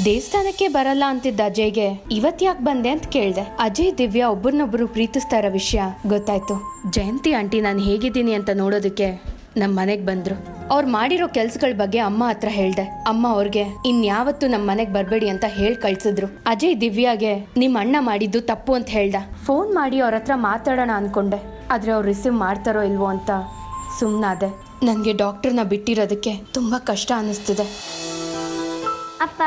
ದೇವಸ್ಥಾನಕ್ಕೆ ಬರಲ್ಲ ಅಂತಿದ್ದ ಅಜಯ್ಗೆ ಇವತ್ ಯಾಕೆ ಬಂದೆ ಅಂತ ಕೇಳ್ದೆ. ಅಜಯ್ ದಿವ್ಯಾ ಒಬ್ಬರನ್ನೊಬ್ಬರು ಪ್ರೀತಿಸ್ತಾ ಇರೋ ವಿಷಯ ಗೊತ್ತಾಯ್ತು. ಜಯಂತಿ ಆಂಟಿ ನಾನು ಹೇಗಿದ್ದೀನಿ ಅಂತ ನೋಡೋದಕ್ಕೆ ನಮ್ಮ ಮನೆಗ್ ಬಂದ್ರು. ಅವ್ರು ಮಾಡಿರೋ ಕೆಲ್ಸಗಳ ಬಗ್ಗೆ ಅಮ್ಮ ಹತ್ರ ಹೇಳ್ದೆ. ಅಮ್ಮ ಅವ್ರಿಗೆ ಇನ್ಯಾವತ್ತು ನಮ್ಮ ಮನೆಗ್ ಬರ್ಬೇಡಿ ಅಂತ ಹೇಳ್ ಕಳ್ಸಿದ್ರು. ಅಜಯ್ ದಿವ್ಯಾಗೆ ನಿಮ್ ಅಣ್ಣ ಮಾಡಿದ್ದು ತಪ್ಪು ಅಂತ ಹೇಳ್ದ. ಫೋನ್ ಮಾಡಿ ಅವ್ರ ಹತ್ರ ಮಾತಾಡೋಣ ಅನ್ಕೊಂಡೆ, ಆದ್ರೆ ಅವ್ರು ರಿಸೀವ್ ಮಾಡ್ತಾರೋ ಇಲ್ವೋ ಅಂತ ಸುಮ್ನಾದೆ. ನನ್ಗೆ ಡಾಕ್ಟರ್ನ ಬಿಟ್ಟಿರೋದಕ್ಕೆ ತುಂಬಾ ಕಷ್ಟ ಅನಿಸ್ತಿದೆ. ಅಪ್ಪ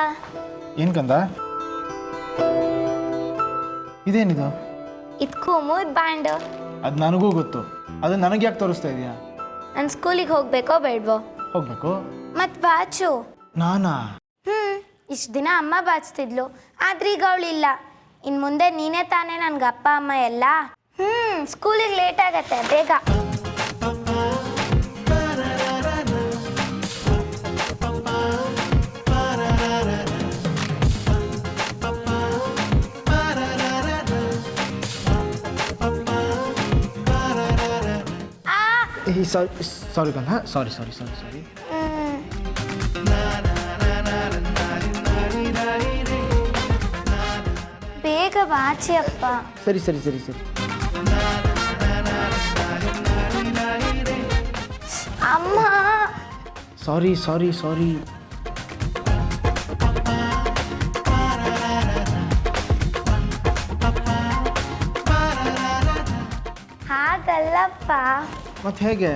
ಏನು ಕಂದ, ಇದೇನಿದು? ಇದು ಕುಮುದ್ ಬ್ಯಾಂಡ್. ಅದು ನನಗೂ ಗೊತ್ತು, ಅದು ನನಗೆ ಯಾಕೆ ತೋರಿಸ್ತಾ ಇದೆಯಾ? ನಾನು ಸ್ಕೂಲಿಗೆ ಹೋಗ್ಬೇಕೋ ಬೇಡ್ವೋ? ಹೋಗ್ಬೇಕು. ಮತ್ ಬಾಚು? ನಾನಾ? ಇಷ್ಟು ದಿನ ಅಮ್ಮ ಬಾಚ್ತಿದ್ಲು, ಆದ್ರೆ ಈಗ ಅವಳಿಲ್ಲ. ಇನ್ ಮುಂದೆ ನೀನೇ ತಾನೇ ನನ್ಗೆ ಅಪ್ಪ ಅಮ್ಮ ಎಲ್ಲ. ಸ್ಕೂಲಿಗೆ ಲೇಟ್ ಆಗತ್ತೆ, ಬೇಗ. ಸಾರಿ ಕಂದ, ಸಾರಿ. ಬೇಗ ಬಾಚಿ ಅಪ್ಪ. ಸರಿ. ಅಮ್ಮ. ಸಾರಿ. ಹಾಗಲ್ಲಪ್ಪ. ಮತ್ತೆ ಹೇಗೆ?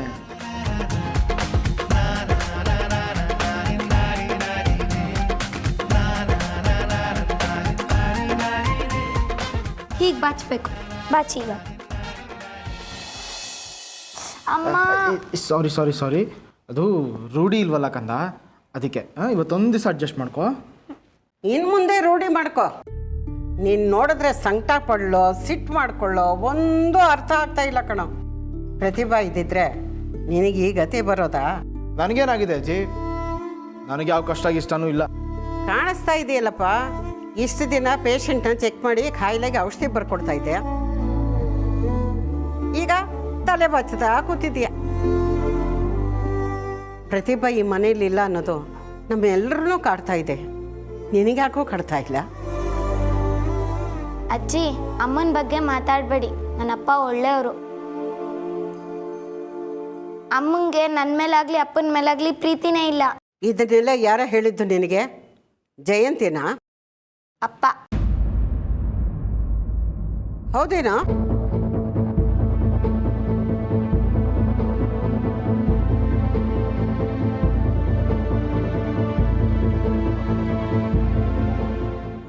ಹೀಗೆ ಬಾಚ್ಬೇಕು, ಬಾಚಿ ಈಗ. ಅಮ್ಮ. ಸಾರಿ, ಅದು ರೂಢಿ ಇಲ್ವಲ್ಲ ಕಂದ, ಅದಕ್ಕೆ ಇವತ್ತೊಂದು ದಿವಸ ಅಡ್ಜಸ್ಟ್ ಮಾಡ್ಕೋ. ಇನ್ನು ಮುಂದೆ ರೂಢಿ ಮಾಡ್ಕೋ. ನೀನು ನೋಡಿದ್ರೆ ಸಂಕಟ ಪಡ್ಲೋ ಸಿಟ್ಟು ಮಾಡ್ಕೊಳ್ಳೋ ಒಂದು ಅರ್ಥ ಆಗ್ತಾ ಇಲ್ಲ ಕಣೋ. ಪ್ರತಿಭಾ ಇದ್ದಿದ್ರೆ ನಿನಗೆ ಈ ಗತಿ ಬರೋದಾ? ನನಗೇನಾಗಿದೆ ಅಜ್ಜಿ? ನನಗೆ ಯಾವ ಕಷ್ಟ ಇಷ್ಟನೂ ಇಲ್ಲ. ಕಾಣಿಸ್ತಾ ಇದೆಯಲ್ಲಪ್ಪ, ಇಷ್ಟು ದಿನ ಪೇಷಂಟ್ನ ಚೆಕ್ ಮಾಡಿ ಕಾಯಿಲೆಗೆ ಔಷಧಿ ಬರ್ಕೊಡ್ತಾ ಇದ್ದೆ. ಈಗ ತಲೆ ಬಚ್ಚದ ಕೂತಿದ್ಯಾ. ಪ್ರತಿಭಾ ಈ ಮನೇಲಿಲ್ಲ ಅನ್ನೋದು ನಮ್ಮೆಲ್ಲರನ್ನೂ ಕಾಡ್ತಾ ಇದೆ. ನಿನಗ್ಯಾಕೋ ಕಾಡ್ತಾ ಇಲ್ಲ? ಅಜ್ಜಿ, ಅಮ್ಮನ ಬಗ್ಗೆ ಮಾತಾಡಬೇಡಿ. ನನ್ನಪ್ಪ ಒಳ್ಳೆಯವರು. ಅಮ್ಮಂಗೆ ನನ್ನ ಮೇಲಾಗ್ಲಿ ಅಪ್ಪನ ಮೇಲಾಗ್ಲಿ ಪ್ರೀತಿನೇ ಇಲ್ಲ. ಇದನ್ನೆಲ್ಲ ಯಾರ ಹೇಳಿದ್ದು ನಿನಗೆ? ಜಯಂತಿನಾ? ಅಪ್ಪ. ಹೌದೇನಾ?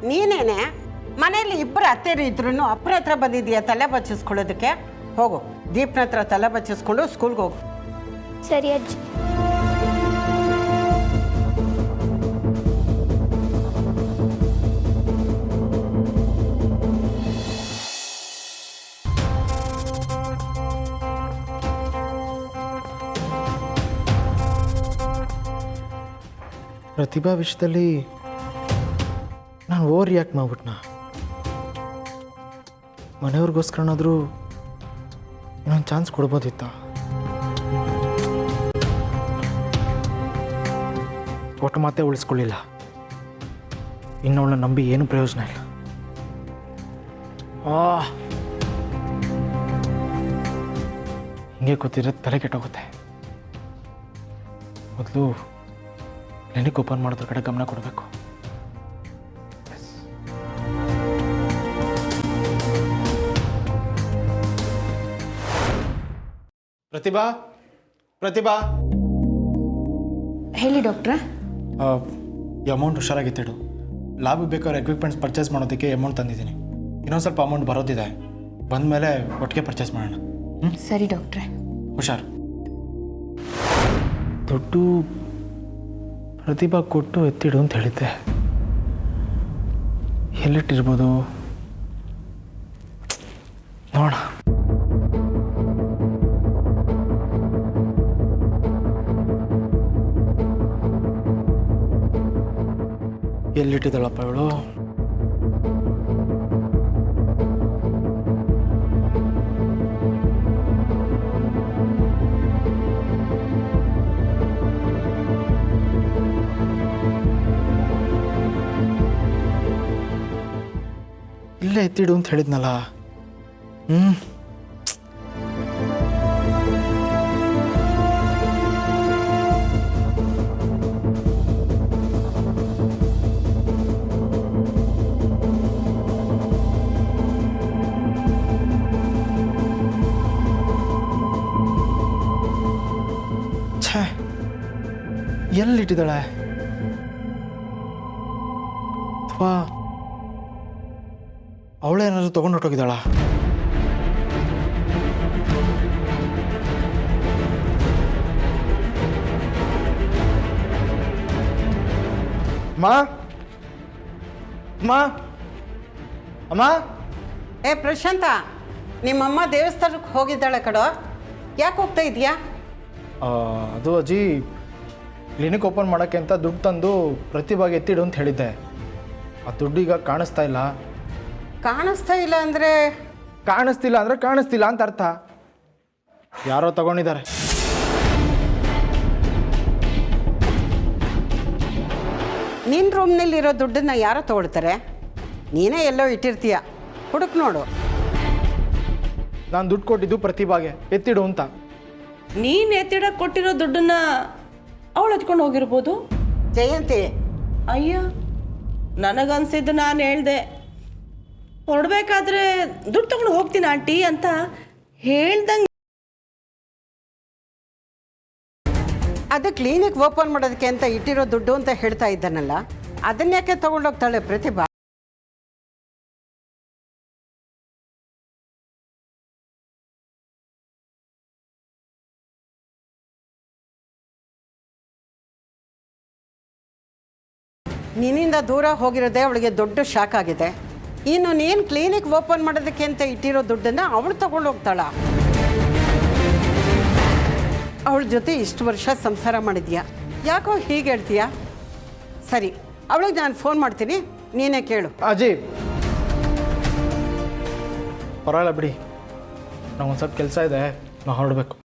ನೀನೇನೆ ಮನೆಯಲ್ಲಿ ಇಬ್ಬರು ಅತ್ತೆರು ಇದ್ರು ಅಪ್ಪನ ಹತ್ರ ಬಂದಿದ್ದೀಯಾ ತಲೆ ಬಚ್ಚಿಸ್ಕೊಳ್ಳೋದಕ್ಕೆ? ಹೋಗು, ದೀಪ್ನ ಹತ್ರ ತಲೆ ಬಚ್ಚಿಸ್ಕೊಂಡು ಸ್ಕೂಲ್ಗೆ ಹೋಗು. ಸರಿ ಅಜ್ಜಿ. ಪ್ರತಿಭಾ ವಿಷಯದಲ್ಲಿ ನಾನು ಓವರ್ ರಿಯಾಕ್ಟ್ ಮಾಡ್ಬಿಟ್ನಾ? ಮನೆಯವ್ರಿಗೋಸ್ಕರನಾದರೂ ಇನ್ನೊಂದು ಚಾನ್ಸ್ ಕೊಡ್ಬೋದಿತ್ತ? ಒಟ್ಟು ಮಾತೇ ಉಳಿಸ್ಕೊಳ್ಳಿಲ್ಲ. ಇನ್ನವಳನ್ನ ನಂಬಿ ಏನೂ ಪ್ರಯೋಜನ ಇಲ್ಲ. ಹಿಂಗೆ ಕೂತಿದ್ರೆ ತಲೆ ಕೆಟ್ಟೋಗುತ್ತೆ. ಮೊದಲು ಕ್ಲಿನಿಕ್ ಓಪನ್ ಮಾಡೋದ್ರ ಕಡೆ ಗಮನ ಕೊಡಬೇಕು. ಪ್ರತಿಭಾ ಹೇಳಿ ಡಾಕ್ಟ್ರ. ಈ ಅಮೌಂಟ್ ಹುಷಾರಾಗಿತ್ತಿಡು. ಲ್ಯಾಬಿಗೆ ಬೇಕಾದ್ರೆ ಎಕ್ವಿಪ್ಮೆಂಟ್ಸ್ ಪರ್ಚೇಸ್ ಮಾಡೋದಕ್ಕೆ ಅಮೌಂಟ್ ತಂದಿದ್ದೀನಿ. ಇನ್ನೊಂದು ಸ್ವಲ್ಪ ಅಮೌಂಟ್ ಬರೋದಿದೆ, ಬಂದಮೇಲೆ ಒಟ್ಟಿಗೆ ಪರ್ಚೇಸ್ ಮಾಡೋಣ. ಸರಿ ಡಾಕ್ಟ್ರೆ. ಹುಷಾರು. ದುಡ್ಡು ಪ್ರತಿಭಾ ಕೊಟ್ಟು ಎತ್ತಿಡು ಅಂತ ಹೇಳಿದ್ದೆ. ಎಲ್ಲಿಟ್ಟಿರ್ಬೋದು ನೋಡ. ಎಲ್ಲಿಟ್ಟಿದ್ದಾಳಪ್ಪ ಇವಳು? ಮನೇಲೆ ಎತ್ತಿಡು ಅಂತ ಹೇಳಿದ್ನಲ್ಲ. ಛೇ, ಎಲ್ಲಿಟ್ಟಿದ್ದಾಳೆ? ಅಥವಾ ಅವಳೇನಾದ್ರು ತೊಗೊಂಡು ಹೊಟ್ಟೋಗಿದ್ದಾಳ? ಅಮ್ಮ ಅಮ್ಮ ಅಮ್ಮ. ಏ ಪ್ರಶಾಂತ, ನಿಮ್ಮಮ್ಮ ದೇವಸ್ಥಾನಕ್ಕೆ ಹೋಗಿದ್ದಾಳೆ ಕಡೋ. ಯಾಕೆ ಹೋಗ್ತಾ ಇದೆಯಾ? ಅದು ಅಜ್ಜಿ, ಕ್ಲಿನಿಕ್ ಓಪನ್ ಮಾಡೋಕ್ಕೆ ಅಂತ ದುಡ್ಡು ತಂದು ಪ್ರತಿಭಾಗೆ ಎತ್ತಿಡು ಅಂತ ಹೇಳಿದ್ದೆ. ಆ ದುಡ್ಡು ಈಗ ಕಾಣಿಸ್ತಾ ಇಲ್ಲ. ಕಾಣಿಸ್ತಾ ಇಲ್ಲ ಅಂದರೆ? ಕಾಣಿಸ್ತಿಲ್ಲ ಅಂದರೆ ಕಾಣಿಸ್ತಿಲ್ಲ ಅಂತ ಅರ್ಥ. ಯಾರೋ ತಗೊಂಡಿದ್ದಾರೆ. ನಿನ್ನ ರೂಮ್ನಲ್ಲಿರೋ ದುಡ್ಡನ್ನು ಯಾರೋ ತೊಗೊಳ್ತಾರೆ? ನೀನೇ ಎಲ್ಲೋ ಇಟ್ಟಿರ್ತೀಯ, ಹುಡುಕ್ ನೋಡು. ನಾನು ದುಡ್ಡು ಕೊಟ್ಟಿದ್ದು ಪ್ರತಿಭಾಗೆ ಎತ್ತಿಡು ಅಂತ. ನೀನು ಎತ್ತಿಡಕ್ಕೆ ಕೊಟ್ಟಿರೋ ದುಡ್ಡನ್ನ ಅವಳು ಎತ್ಕೊಂಡು ಹೋಗಿರ್ಬೋದು. ಜಯಂತಿ, ಅಯ್ಯ, ನನಗನ್ಸಿದ್ದು ನಾನು ಹೇಳ್ದೆ. ಹೊರಡ್ಬೇಕಾದ್ರೆ ದುಡ್ಡು ತಗೊಂಡು ಹೋಗ್ತೀನಿ ಆಂಟಿ ಅಂತ ಹೇಳ್ದಂಗೆ. ಅದು ಕ್ಲಿನಿಕ್ ಓಪನ್ ಮಾಡೋದಕ್ಕೆ ಅಂತ ಇಟ್ಟಿರೋ ದುಡ್ಡು ಅಂತ ಹೇಳ್ತಾ ಇದ್ದಾನಲ್ಲ, ಅದನ್ನ್ಯಾಕೆ ತಗೊಂಡೋಗ್ತಾಳೆ ಪ್ರತಿಭಾ? ನಿನ್ನಿಂದ ದೂರ ಹೋಗಿರೋದೇ ಅವಳಿಗೆ ದೊಡ್ಡ ಶಾಕ್ ಆಗಿದೆ. ಇನ್ನು ನೀನು ಕ್ಲಿನಿಕ್ ಓಪನ್ ಮಾಡೋದಕ್ಕೆ ಅಂತ ಇಟ್ಟಿರೋ ದುಡ್ಡನ್ನು ಅವಳು ತಗೊಂಡೋಗ್ತಾಳ? ಅವಳ ಜೊತೆ ಇಷ್ಟು ವರ್ಷ ಸಂಸಾರ ಮಾಡಿದ್ಯಾ, ಯಾಕೋ ಹೀಗೆ ಹೇಳ್ತೀಯಾ? ಸರಿ, ಅವಳಿಗೆ ನಾನು ಫೋನ್ ಮಾಡ್ತೀನಿ, ನೀನೇ ಕೇಳು. ಅಜ್ಜಿ ಪರವಾಗಿಲ್ಲ ಬಿಡಿ, ನಂಗೊಂದು ಸ್ವಲ್ಪ ಕೆಲಸ ಇದೆ, ನಾವು ಹೊರಡಬೇಕು.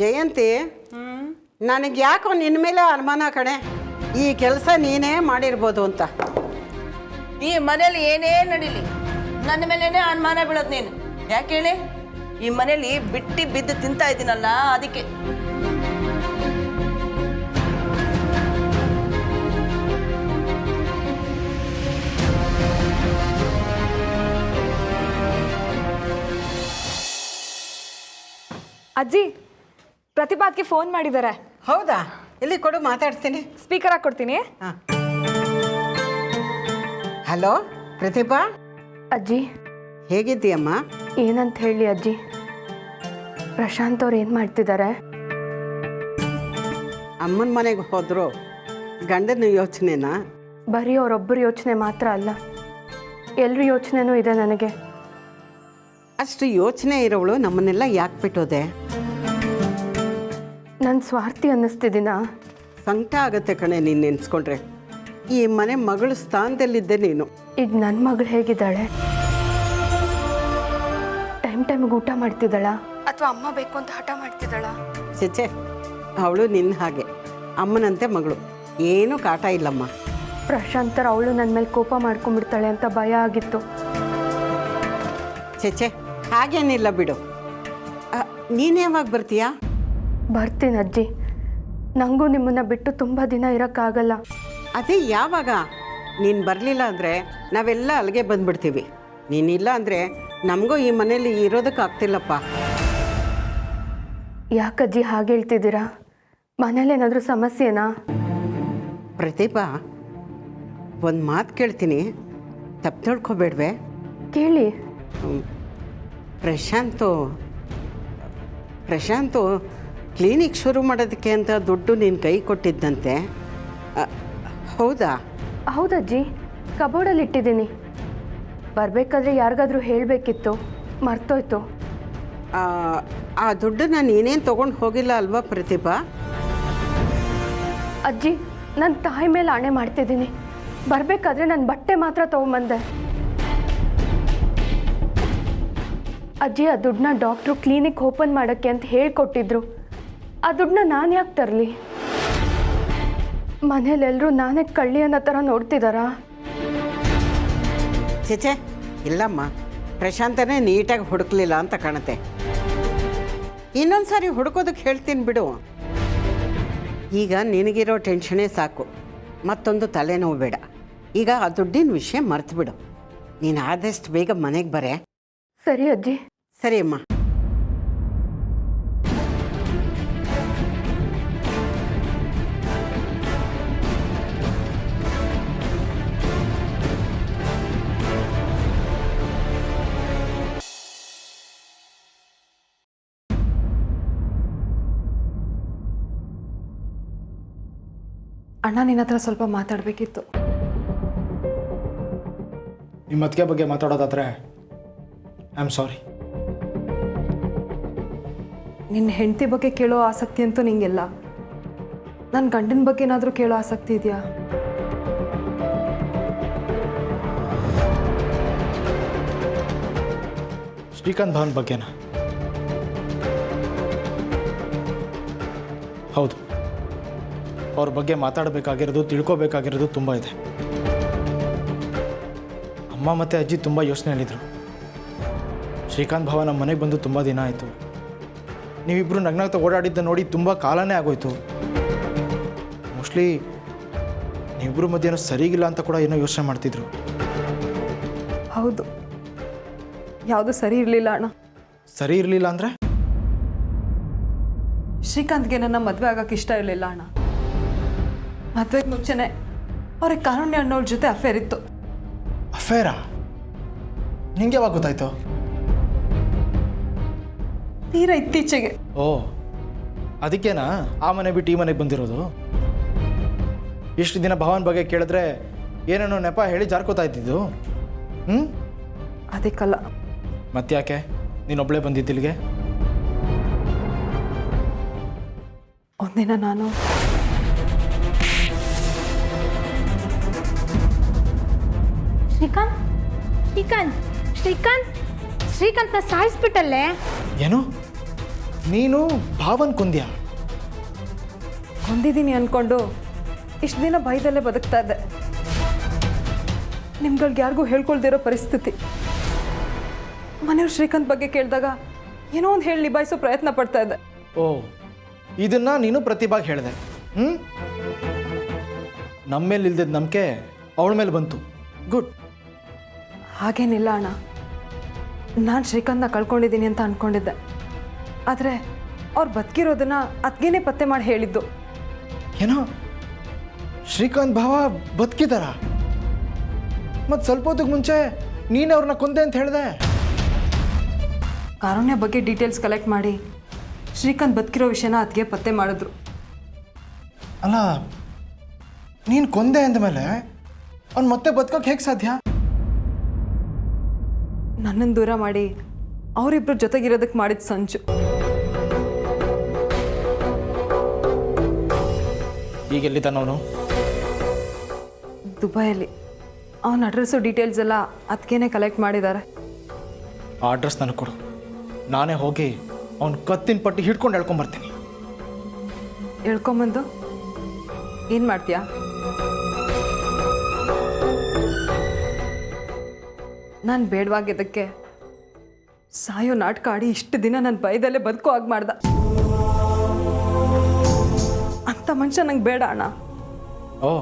ಜಯಂತಿ, ನನಗೆ ಯಾಕೋ ನಿನ್ನ ಮೇಲೆ ಅನುಮಾನ ಕಣೆ. ಈ ಕೆಲಸ ನೀನೇ ಮಾಡಿರ್ಬೋದು ಅಂತ. ಈ ಮನೇಲಿ ಏನೇ ನಡೀಲಿ ನನ್ನ ಮೇಲೇನೆ ಅನುಮಾನ ಬೀಳೋದು ನೀನು. ಯಾಕೆ ಹೇಳಿ? ಈ ಮನೇಲಿ ಬಿಟ್ಟು ಬಿದ್ದು ತಿಂತಾ ಇದ್ದೀನಲ್ಲ, ಅದಕ್ಕೆ. ಅಜ್ಜಿ, ಪ್ರತಿಭಾಕ್ಕೆ ಫೋನ್ ಮಾಡಿದ್ದಾರೆ. ಹೌದಾ? ಇಲ್ಲಿ ಕೊಡು, ಮಾತಾಡ್ತೀನಿ. ಸ್ಪೀಕರ್ ಹಾಕ್ಕೊಡ್ತೀನಿ. ಹಾಂ. ಹಲೋ ಪ್ರತಿಭಾ, ಅಜ್ಜಿ, ಹೇಗಿದ್ದೀಯಮ್ಮ? ಏನಂತ ಹೇಳಿ ಅಜ್ಜಿ, ಪ್ರಶಾಂತ್ ಅವ್ರು ಏನು ಮಾಡ್ತಿದ್ದಾರೆ? ಅಮ್ಮನ ಮನೆಗೆ ಹೋದ್ರು ಗಂಡನ ಯೋಚನೆನಾ? ಬರೀ ಅವರೊಬ್ಬರ ಯೋಚನೆ ಮಾತ್ರ ಅಲ್ಲ, ಎಲ್ಲರ ಯೋಚನೆನೂ ಇದೆ ನನಗೆ. ಅಷ್ಟು ಯೋಚನೆ ಇರೋವಳು ನಮ್ಮನ್ನೆಲ್ಲ ಯಾಕೆ ಬಿಟ್ಟೋದೆ? ನನ್ನ ಸ್ವಾರ್ಥಿ ಅನ್ನಿಸ್ತಿದ್ದೀನ? ಸಂಕಟ ಆಗತ್ತೆ ಕಣೆ ನೀನು ನೆನೆಸ್ಕೊಂಡ್ರೆ. ಈ ಮನೆ ಮಗಳು ಸ್ಥಾನದಲ್ಲಿದ್ದೆ ನೀನು. ಈಗ ನನ್ನ ಮಗಳು ಹೇಗಿದ್ದಾಳೆ? ಟೈಮಿಗೆ ಊಟ ಮಾಡ್ತಿದ್ದಾಳ ಅಥವಾ ಅಮ್ಮ ಬೇಕು ಅಂತ ಹಠ ಮಾಡ್ತಿದ್ದಾಳ? ಚೇಚೆ, ಅವಳು ನಿನ್ನ ಹಾಗೆ ಅಮ್ಮನಂತೆ ಮಗಳು, ಏನೂ ಕಾಟ ಇಲ್ಲಮ್ಮ. ಪ್ರಶಾಂತರ ಅವಳು ನನ್ನ ಮೇಲೆ ಕೋಪ ಮಾಡ್ಕೊಂಡ್ಬಿಡ್ತಾಳೆ ಅಂತ ಭಯ ಆಗಿತ್ತು. ಚೇಚೆ, ಹಾಗೇನಿಲ್ಲ ಬಿಡು. ನೀನು ಯಾವಾಗ ಬರ್ತೀಯಾ? ಬರ್ತೀನಿ ಅಜ್ಜಿ, ನನಗೂ ನಿಮ್ಮನ್ನು ಬಿಟ್ಟು ತುಂಬ ದಿನ ಇರೋಕ್ಕಾಗಲ್ಲ. ಅದೇ ಯಾವಾಗ? ನೀನು ಬರಲಿಲ್ಲ ಅಂದರೆ ನಾವೆಲ್ಲ ಅಲ್ಲಿಗೆ ಬಂದುಬಿಡ್ತೀವಿ. ನೀನಿಲ್ಲ ಅಂದರೆ ನಮಗೂ ಈ ಮನೇಲಿ ಇರೋದಕ್ಕಾಗ್ತಿಲ್ಲಪ್ಪ. ಯಾಕಜ್ಜಿ ಹಾಗೆ ಹೇಳ್ತಿದ್ದೀರಾ? ಮನೇಲೇನಾದರೂ ಸಮಸ್ಯೆನಾ? ಪ್ರತಿಭಾ, ಒಂದು ಮಾತು ಕೇಳ್ತೀನಿ, ತಪ್ಪು ತಿಳ್ಕೊಬೇಡ್ವೆ? ಕೇಳಿ. ಪ್ರಶಾಂತು ಕ್ಲಿನಿಕ್ ಶುರು ಮಾಡೋದಕ್ಕೆ ಅಂತ ದುಡ್ಡು ನಿನ್ನ ಕೈ ಕೊಟ್ಟಿದ್ದಂತೆ, ಹೌದಾ? ಹೌದಜ್ಜಿ, ಕಬೋರ್ಡಲ್ಲಿ ಇಟ್ಟಿದ್ದೀನಿ. ಬರಬೇಕಾದ್ರೆ ಯಾರಿಗಾದ್ರೂ ಹೇಳಬೇಕಿತ್ತು, ಮರ್ತೋಯ್ತು. ಆ ದುಡ್ಡನ್ನ ನೀನೇನು ತೊಗೊಂಡು ಹೋಗಿಲ್ಲ ಅಲ್ವಾ ಪ್ರತಿಭಾ? ಅಜ್ಜಿ, ನನ್ನ ತಾಯಿ ಮೇಲೆ ಆಣೆ ಮಾಡ್ತಿದ್ದೀನಿ, ಬರಬೇಕಾದ್ರೆ ನನ್ನ ಬಟ್ಟೆ ಮಾತ್ರ ತೊಗೊಂಬಂದೆ. ಅಜ್ಜಿ, ಆ ದುಡ್ಡನ್ನ ಡಾಕ್ಟ್ರು ಕ್ಲಿನಿಕ್ ಓಪನ್ ಮಾಡೋಕ್ಕೆ ಅಂತ ಹೇಳ್ಕೊಟ್ಟಿದ್ರು. ಆ ದುಡ್ಡನ್ನ ನಾನು ಯಾಕೆ ತರಲಿ? ಮನೇಲೆಲ್ಲರೂ ನಾನೇ ಕಳ್ಳಿ ಅನ್ನೋ ಥರ ನೋಡ್ತಿದ್ದಾರಾ? ಚೇಚೆ ಇಲ್ಲಮ್ಮ, ಪ್ರಶಾಂತನೇ ನೀಟಾಗಿ ಹುಡುಕ್ಲಿಲ್ಲ ಅಂತ ಕಾಣುತ್ತೆ. ಇನ್ನೊಂದು ಸಾರಿ ಹುಡುಕೋದಕ್ಕೆ ಹೇಳ್ತೀನಿ ಬಿಡು. ಈಗ ನಿನಗಿರೋ ಟೆನ್ಷನೇ ಸಾಕು, ಮತ್ತೊಂದು ತಲೆನೋವು ಬೇಡ. ಈಗ ಆ ದುಡ್ಡಿನ ವಿಷಯ ಮರ್ತು ಬಿಡು. ನೀನು ಆದಷ್ಟು ಬೇಗ ಮನೆಗೆ ಬರೇ. ಸರಿ ಅಜ್ಜಿ. ಸರಿ ಅಮ್ಮ. ಅಣ್ಣ ನಿನ್ನ ಹತ್ರ ಸ್ವಲ್ಪ ಮಾತಾಡಬೇಕಿತ್ತು. ನಿಮ್ಮ ಅತ್ತಿಗೆ ಬಗ್ಗೆ ಮಾತಾಡೋದಾದ್ರೆ ಐ ಆಮ್ ಸಾರಿ. ನಿನ್ನ ಹೆಂಡತಿ ಬಗ್ಗೆ ಕೇಳೋ ಆಸಕ್ತಿ ಅಂತೂ ನಿಂಗೆಲ್ಲ. ನನ್ನ ಗಂಡನ ಬಗ್ಗೆ ಏನಾದರೂ ಕೇಳೋ ಆಸಕ್ತಿ ಇದೆಯಾ? ಶ್ರೀಕಾಂತ್ ಭವನ್ ಬಗ್ಗೆನಾ? ಹೌದು, ಅವ್ರ ಬಗ್ಗೆ ಮಾತಾಡಬೇಕಾಗಿರೋದು, ತಿಳ್ಕೊಬೇಕಾಗಿರೋದು ತುಂಬ ಇದೆ. ಅಮ್ಮ ಮತ್ತು ಅಜ್ಜಿ ತುಂಬ ಯೋಚನೆಯಲ್ಲಿದ್ದರು. ಶ್ರೀಕಾಂತ್ ಭಾವ ನಮ್ಮ ಮನೆಗೆ ಬಂದು ತುಂಬ ದಿನ ಆಯಿತು. ನೀವಿಬ್ಬರು ನಗ್ನಾಗ್ತಾ ಓಡಾಡಿದ್ದ ನೋಡಿ ತುಂಬ ಕಾಲನೇ ಆಗೋಯ್ತು. ಮೋಸ್ಟ್ಲಿ ನೀವಿಬ್ಬರು ಮಧ್ಯೆ ಏನೋ ಸರಿಗಿಲ್ಲ ಅಂತ ಕೂಡ ಏನೋ ಯೋಚನೆ ಮಾಡ್ತಿದ್ರು. ಹೌದು, ಯಾವುದು ಸರಿ ಇರಲಿಲ್ಲ ಅಣ್ಣ. ಸರಿ ಇರಲಿಲ್ಲ ಅಂದರೆ? ಶ್ರೀಕಾಂತ್ಗೆ ನನ್ನ ಮದುವೆ ಆಗೋಕ್ಕೆ ಇಷ್ಟ ಇರಲಿಲ್ಲ ಅಣ್ಣ. ಮದುವೆಗೆ ಮುಂಚೆನೆ ಅವ್ರಿಗೆ ಕಾರುಣ್ಯ ಅನ್ನೋಳ ಜೊತೆ ಅಫೇರ್ ಇತ್ತು. ಅಫೇರಾ? ನಿಂಗೆ ಯಾವಾಗ ಗೊತ್ತಾಯ್ತು? ತೀರಾ ಇತ್ತೀಚೆಗೆ. ಓ, ಅದಕ್ಕೇನಾ ಆ ಮನೆ ಬಿಟ್ಟು ಈ ಮನೆಗೆ ಬಂದಿರೋದು? ಇಷ್ಟು ದಿನ ಭವನ್ ಬಗ್ಗೆ ಕೇಳಿದ್ರೆ ಏನೇನೋ ನೆಪ ಹೇಳಿ ಜಾರ್ಕೋತಾ ಇದ್ದಿದ್ದು. ಅದಕ್ಕಲ್ಲ. ಮತ್ತ್ಯಾಕೆ ನೀನೊಬ್ಬಳೇ ಬಂದಿದ್ದಿಲ್ಲಿಗೆ? ಒಂದಿನ ನಾನು ಶ್ರೀಕಾಂತ್ ಶ್ರೀಕಾಂತ್ ಶ್ರೀಕಾಂತ್ ಶ್ರೀಕಾಂತ್ನ ಸಾಯಿಸ್ಬಿಟ್ಟಲ್ಲೇ. ಏನು ನೀನು ಭಾವನ್ ಕೊಂದ್ಯಾ? ಹೊಂದಿದ್ದೀನಿ ಅಂದ್ಕೊಂಡು ಇಷ್ಟು ದಿನ ಭಯದಲ್ಲೇ ಬದುಕ್ತಾ ಇದ್ದೆ. ನಿಮ್ಗಳಿಗೆ ಯಾರಿಗೂ ಹೇಳ್ಕೊಳ್ದಿರೋ ಪರಿಸ್ಥಿತಿ. ಮನೆಯವ್ರು ಶ್ರೀಕಾಂತ್ ಬಗ್ಗೆ ಕೇಳಿದಾಗ ಏನೋ ಒಂದು ಹೇಳಿ ನಿಭಾಯಿಸೋ ಪ್ರಯತ್ನ ಪಡ್ತಾ ಇದ್ದೆ. ಓ, ಇದನ್ನ ನೀನು ಪ್ರತಿಭಾಗ್ ಹೇಳಿದೆ. ನಮ್ಮ ಮೇಲೆ ಇಲ್ದಿದ್ದ ನಂಬಿಕೆ ಅವಳ ಮೇಲೆ ಬಂತು. ಗುಡ್. ಹಾಗೇನಿಲ್ಲ ಅಣ್ಣ, ನಾನು ಶ್ರೀಕಾಂತ್ನ ಕಳ್ಕೊಂಡಿದ್ದೀನಿ ಅಂತ ಅಂದ್ಕೊಂಡಿದ್ದೆ. ಆದರೆ ಅವ್ರು ಬದುಕಿರೋದನ್ನ ಅದ್ಗೇನೆ ಪತ್ತೆ ಮಾಡಿ ಹೇಳಿದ್ದು. ಏನೋ ಶ್ರೀಕಾಂತ್ ಭಾವ ಬದುಕಿದಾರ? ಮತ್ತು ಸ್ವಲ್ಪ ಹೊತ್ತಿಗೆ ಮುಂಚೆ ನೀನು ಅವ್ರನ್ನ ಕೊಂದೆ ಅಂತ ಹೇಳಿದೆ. ಕಾರುಣ್ಯ ಬಗ್ಗೆ ಡೀಟೇಲ್ಸ್ ಕಲೆಕ್ಟ್ ಮಾಡಿ ಶ್ರೀಕಾಂತ್ ಬದುಕಿರೋ ವಿಷಯನ ಅದಕ್ಕೆ ಪತ್ತೆ ಮಾಡಿದ್ರು. ಅಲ್ಲ, ನೀನು ಕೊಂದೆ ಅಂದಮೇಲೆ ಅವ್ನು ಮತ್ತೆ ಬದುಕೋಕೆ ಹೇಗೆ ಸಾಧ್ಯ? ನನ್ನನ್ನು ದೂರ ಮಾಡಿ ಅವರಿಬ್ಬರ ಜೊತೆಗಿರೋದಕ್ಕೆ ಮಾಡಿದ ಸಂಚು. ಈಗ ಎಲ್ಲಿದ್ದಾನವನು? ದುಬೈಯಲ್ಲಿ. ಅವನ ಅಡ್ರೆಸ್ಸು ಡೀಟೇಲ್ಸ್ ಎಲ್ಲ ಅದಕ್ಕೇನೆ ಕಲೆಕ್ಟ್ ಮಾಡಿದ್ದಾರೆ. ಆ ಅಡ್ರೆಸ್ ನನಗೆ ಕೊಡು, ನಾನೇ ಹೋಗಿ ಅವ್ನು ಕತ್ತಿನ ಪಟ್ಟಿ ಹಿಡ್ಕೊಂಡು ಹೇಳ್ಕೊಂಬರ್ತೀನಿ. ಹೇಳ್ಕೊಂಬಂದು ಏನು ಮಾಡ್ತೀಯಾ? ನಾನು ಬೇಡವಾಗಿದ್ದಕ್ಕೆ ಸಾಯೋ ನಾಟಕ ಆಡಿ ಇಷ್ಟು ದಿನ ನನ್ನ ಭಯದಲ್ಲೇ ಬದುಕೋ ಆಗಿ ಮಾಡ್ದ. ಅಂಥ ಮನುಷ್ಯ ನಂಗೆ ಬೇಡ ಅಣ್ಣ. ಓ,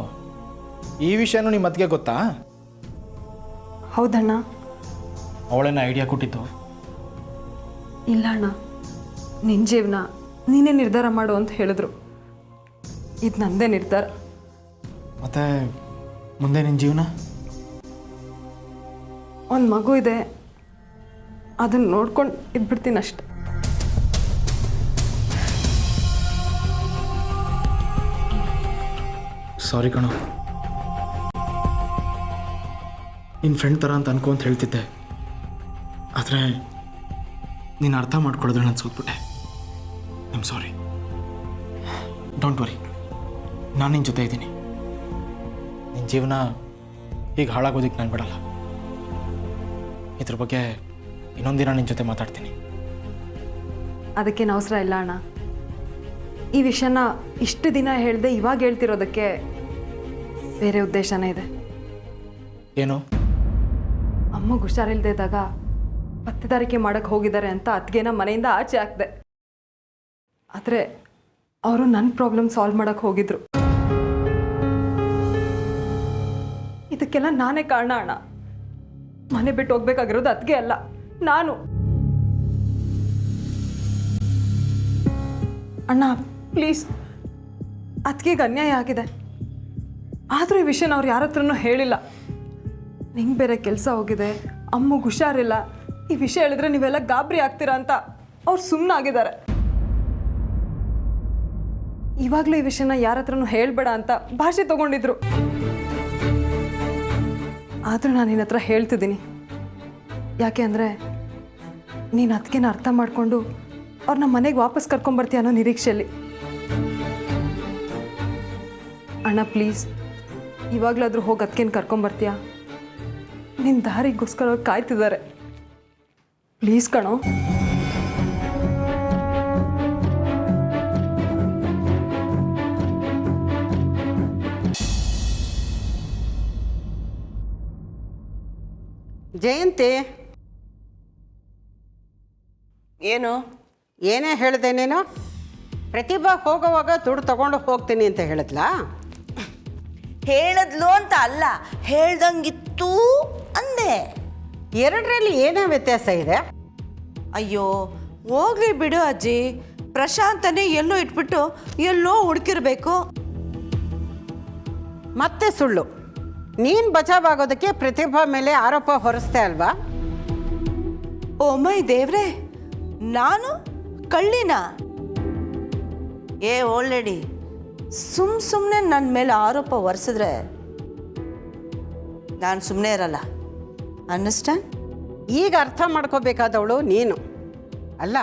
ಈ ವಿಷಯನೂ ನಿಮ್ಮ ಅತ್ತಿಗೆ ಗೊತ್ತಾ? ಹೌದಣ್ಣ. ಅವಳೇನ ಐಡಿಯಾ ಕೊಟ್ಟಿದ್ದು? ಇಲ್ಲ ಅಣ್ಣ, ನಿನ್ನ ಜೀವನ ನೀನೇ ನಿರ್ಧಾರ ಮಾಡು ಅಂತ ಹೇಳಿದ್ರು. ಇದು ನನ್ನದೇ ನಿರ್ಧಾರ. ಮತ್ತೆ ಮುಂದೆ ನಿನ್ನ ಜೀವನ? ಒಂದು ಮಗು ಇದೆ, ಅದನ್ನು ನೋಡ್ಕೊಂಡು ಇದ್ಬಿಡ್ತೀನಿ ಅಷ್ಟೆ. ಸಾರಿ ಕಣೋ, ನಿನ್ನ ಫ್ರೆಂಡ್ ಥರ ಅಂತ ಅನ್ಕೊ ಹೇಳ್ತಿದ್ದೆ. ಆದರೆ ನೀನು ಅರ್ಥ ಮಾಡ್ಕೊಳ್ಳೋದ್ರೆ ನಾನು ಸೋತ್ಬಿಟ್ಟೆ. I am sorry. Don't worry, ನಾನು ನಿನ್ನ ಜೊತೆ ಇದ್ದೀನಿ. ನಿನ್ನ ಜೀವನ ಹೀಗೆ ಹಾಳಾಗೋದಕ್ಕೆ ನಾನು ಬಿಡಲ್ಲ. ಇದ್ರ ಬಗ್ಗೆ ಇನ್ನೊಂದಿನ ನಿನ್ನ ಜೊತೆ ಮಾತಾಡ್ತೀನಿ. ಅದಕ್ಕೇನು ಅವಸರ ಇಲ್ಲ ಅಣ್ಣ. ಈ ವಿಷಯನ ಇಷ್ಟು ದಿನ ಹೇಳ್ದೆ ಇವಾಗ ಹೇಳ್ತಿರೋದಕ್ಕೆ ಬೇರೆ ಉದ್ದೇಶನೇ ಇದೆ. ಏನು? ಅಮ್ಮಗೆ ಹುಷಾರಿಲ್ದೇ ಇದ್ದಾಗ ಪತ್ತೆದಾರಿಕೆ ಮಾಡೋಕ್ಕೆ ಹೋಗಿದ್ದಾರೆ ಅಂತ ಅತ್ತಿಗೆನ ಮನೆಯಿಂದ ಆಚೆ ಹಾಕಿದೆ. ಆದರೆ ಅವರು ನನ್ನ ಪ್ರಾಬ್ಲಮ್ ಸಾಲ್ವ್ ಮಾಡೋಕ್ಕೆ ಹೋಗಿದ್ರು. ಇದಕ್ಕೆಲ್ಲ ನಾನೇ ಕಾರಣ ಅಣ್ಣ. ಮನೆ ಬಿಟ್ಟು ಹೋಗ್ಬೇಕಾಗಿರೋದು ಅತ್ತಿಗೆ ಅಲ್ಲ, ನಾನು. ಅಣ್ಣ ಪ್ಲೀಸ್, ಅತ್ತಿಗೆಗೆ ಅನ್ಯಾಯ ಆಗಿದೆ. ಆದರೂ ಈ ವಿಷಯನ ಅವ್ರು ಯಾರ ಹತ್ರನೂ ಹೇಳಿಲ್ಲ. ನಿಂಗೆ ಬೇರೆ ಕೆಲಸ ಹೋಗಿದೆ, ಅಮ್ಮಗೆ ಹುಷಾರಿಲ್ಲ, ಈ ವಿಷಯ ಹೇಳಿದ್ರೆ ನೀವೆಲ್ಲ ಗಾಬರಿ ಆಗ್ತೀರಾ ಅಂತ ಅವ್ರು ಸುಮ್ಮನಾಗಿದ್ದಾರೆ. ಇವಾಗಲೂ ಈ ವಿಷಯನ ಯಾರ ಹತ್ರನೂ ಹೇಳಬೇಡ ಅಂತ ಭಾಷೆ ತಗೊಂಡಿದ್ರು. ಆದರೂ ನಾನು ನಿನ್ನ ಹತ್ರ ಹೇಳ್ತಿದ್ದೀನಿ. ಯಾಕೆ ಅಂದರೆ ನೀನು ಅದಕ್ಕೇನ ಅರ್ಥ ಮಾಡಿಕೊಂಡು ಅವ್ರನ್ನ ಮನೆಗೆ ವಾಪಸ್ ಕರ್ಕೊಂಬರ್ತೀಯ ಅನ್ನೋ ನಿರೀಕ್ಷೆಯಲ್ಲಿ. ಅಣ್ಣ ಪ್ಲೀಸ್, ಇವಾಗಲಾದರೂ ಹೋಗಿ ಅದಕ್ಕೇನು ಕರ್ಕೊಂಬರ್ತೀಯ? ನಿನ್ನ ದಾರಿಗೋಸ್ಕರ ಅವ್ರು ಕಾಯ್ತಿದ್ದಾರೆ. ಪ್ಲೀಸ್ ಕಣೋ. ಜಯಂತಿ, ಏನು? ಏನೇ ಹೇಳಿದೆ ನೀನು? ಪ್ರತಿಭಾ ಹೋಗೋವಾಗ ದುಡ್ಡು ತಗೊಂಡು ಹೋಗ್ತೀನಿ ಅಂತ ಹೇಳಿದ್ಲಾ? ಹೇಳದ್ಲು ಅಂತ ಅಲ್ಲ, ಹೇಳ್ದಂಗಿತ್ತು ಅಂದೆ. ಎರಡರಲ್ಲಿ ಏನೇ ವ್ಯತ್ಯಾಸ ಇದೆ? ಅಯ್ಯೋ ಹೋಗ್ಲಿ ಬಿಡು ಅಜ್ಜಿ. ಪ್ರಶಾಂತನೇ ಎಲ್ಲೋ ಇಟ್ಬಿಟ್ಟು ಎಲ್ಲೋ ಹುಡುಕಿರ್ಬೇಕು. ಮತ್ತೆ ಸುಳ್ಳು. ನೀನು ಬಚಾವಾಗೋದಕ್ಕೆ ಪ್ರತಿಭಾ ಮೇಲೆ ಆರೋಪ ಹೊರಿಸ್ತೆ ಅಲ್ವಾ? ಓ ಮೈ ದೇವ್ರೆ, ನಾನು ಕಳ್ಳಿನ? ಆಲ್ರೆಡಿ ಸುಮ್ಮನೆ ನನ್ನ ಮೇಲೆ ಆರೋಪ ಹೊರಿಸಿದ್ರೆ ನಾನು ಸುಮ್ಮನೆ ಇರಲ್ಲ. ಅಂಡರ್ಸ್ಟ್ಯಾಂಡ್? ಈಗ ಅರ್ಥ ಮಾಡ್ಕೋಬೇಕಾದವಳು ನೀನು ಅಲ್ಲ.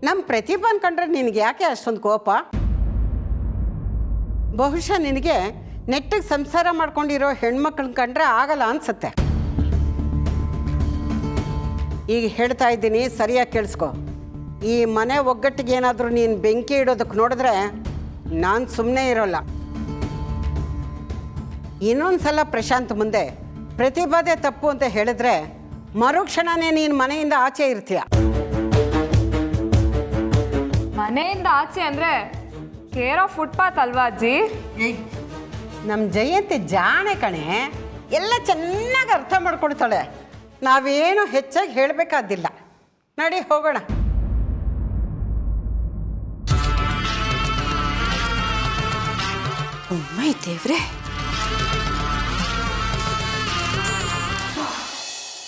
ನಮ್ಮ ಪ್ರತಿಭಾನ್ ಕಂಡ್ರೆ ನಿನಗೆ ಯಾಕೆ ಅಷ್ಟೊಂದು ಕೋಪ? ಬಹುಶಃ ನಿನಗೆ ನೆಟ್ಟಿಗೆ ಸಂಸಾರ ಮಾಡ್ಕೊಂಡಿರೋ ಹೆಣ್ಮಕ್ಳನ್ನ ಕಂಡ್ರೆ ಆಗಲ್ಲ ಅನ್ಸುತ್ತೆ. ಈಗ ಹೇಳ್ತಾ ಇದ್ದೀನಿ, ಸರಿಯಾಗಿ ಕೇಳಿಸ್ಕೊ. ಈ ಮನೆ ಒಗ್ಗಟ್ಟಿಗೆ ಏನಾದರೂ ನೀನು ಬೆಂಕಿ ಇಡೋದಕ್ಕೆ ನೋಡಿದ್ರೆ ನಾನು ಸುಮ್ಮನೆ ಇರೋಲ್ಲ. ಇನ್ನೊಂದು ಸಲ ಪ್ರಶಾಂತ್ ಮುಂದೆ ಪ್ರತಿಭಾದೆ ತಪ್ಪು ಅಂತ ಹೇಳಿದ್ರೆ ಮರುಕ್ಷಣನೇ ನೀನು ಮನೆಯಿಂದ ಆಚೆ ಇರ್ತೀಯ. ಮನೆಯಿಂದ ಆಚೆ ಅಂದರೆ ಕೇರ್ ಆಫ್ ಫುಟ್ಪಾತ್ ಅಲ್ವಾ ಅಜ್ಜಿ? ನಮ್ಮ ಜಯಂತಿ ಜಾಣೆ ಕಣೆ, ಎಲ್ಲ ಚೆನ್ನಾಗಿ ಅರ್ಥ ಮಾಡ್ಕೊಳ್ತಾಳೆ. ನಾವೇನು ಹೆಚ್ಚಾಗಿ ಹೇಳಬೇಕಾದಿಲ್ಲ. ನಡಿ ಹೋಗೋಣ. ಮೈ ದೇವ್ರೆ,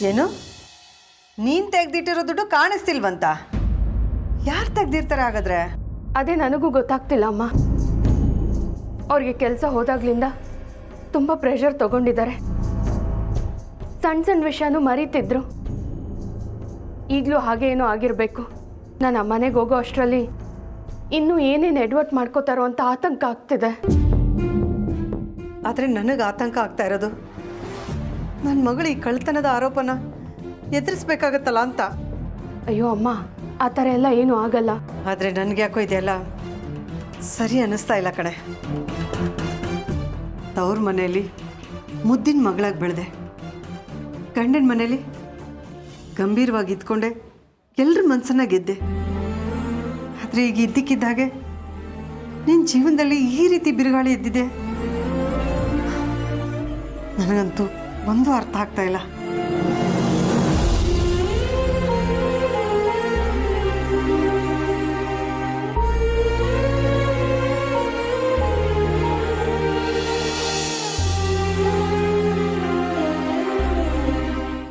ಏನು ನೀನು ತೆಗ್ದಿಟ್ಟಿರೋ ದುಡ್ಡು ಕಾಣಿಸ್ತಿಲ್ವಂತ? ಯಾರು ತೆಗ್ದಿರ್ತಾರೆ ಹಾಗಾದ್ರೆ? ಅದೇ ನನಗೂ ಗೊತ್ತಾಗ್ತಿಲ್ಲ ಅಮ್ಮ. ಅವ್ರಿಗೆ ಕೆಲಸ ಹೋದಾಗ್ಲಿಂದ ತುಂಬ ಪ್ರೆಷರ್ ತಗೊಂಡಿದ್ದಾರೆ. ಸಣ್ಣ ಸಣ್ಣ ವಿಷಯನೂ ಮರೀತಿದ್ರು. ಈಗಲೂ ಹಾಗೆ ಏನೋ ಆಗಿರಬೇಕು. ನಾನು ಮನೆಗೆ ಹೋಗೋ ಅಷ್ಟರಲ್ಲಿ ಇನ್ನೂ ಏನೇನು ಎಡ್ವರ್ಟ್ ಮಾಡ್ಕೋತಾರೋ ಅಂತ ಆತಂಕ ಆಗ್ತಿದೆ. ಆದರೆ ನನಗೆ ಆತಂಕ ಆಗ್ತಾ ಇರೋದು ನನ್ನ ಮಗಳು ಈ ಕಳ್ತನದ ಆರೋಪನ ಎದುರಿಸ್ಬೇಕಾಗತ್ತಲ್ಲ ಅಂತ. ಅಯ್ಯೋ ಅಮ್ಮ, ಆ ಥರ ಎಲ್ಲ ಏನೂ ಆಗಲ್ಲ. ಆದರೆ ನನಗೆ ಯಾಕೋ ಇದೆಲ್ಲ ಸರಿ ಅನ್ನಿಸ್ತಾ ಇಲ್ಲ ಕಣೆ. ತವ್ರ ಮನೆಯಲ್ಲಿ ಮುದ್ದಿನ ಮಗಳಾಗಿ ಬೆಳೆದೆ, ಗಂಡನ ಮನೇಲಿ ಗಂಭೀರವಾಗಿ ಇದ್ಕೊಂಡೆ, ಎಲ್ಲರ ಮನಸ್ಸನ್ನ ಗೆದ್ದೆ. ಆದರೆ ಈಗ ಇದ್ದಕ್ಕಿದ್ದಾಗೆ ನಿನ್ನ ಜೀವನದಲ್ಲಿ ಈ ರೀತಿ ಬಿರುಗಾಳಿ ಎದ್ದಿದೆ. ನನಗಂತೂ ಒಂದು ಅರ್ಥ ಆಗ್ತಾ ಇಲ್ಲ.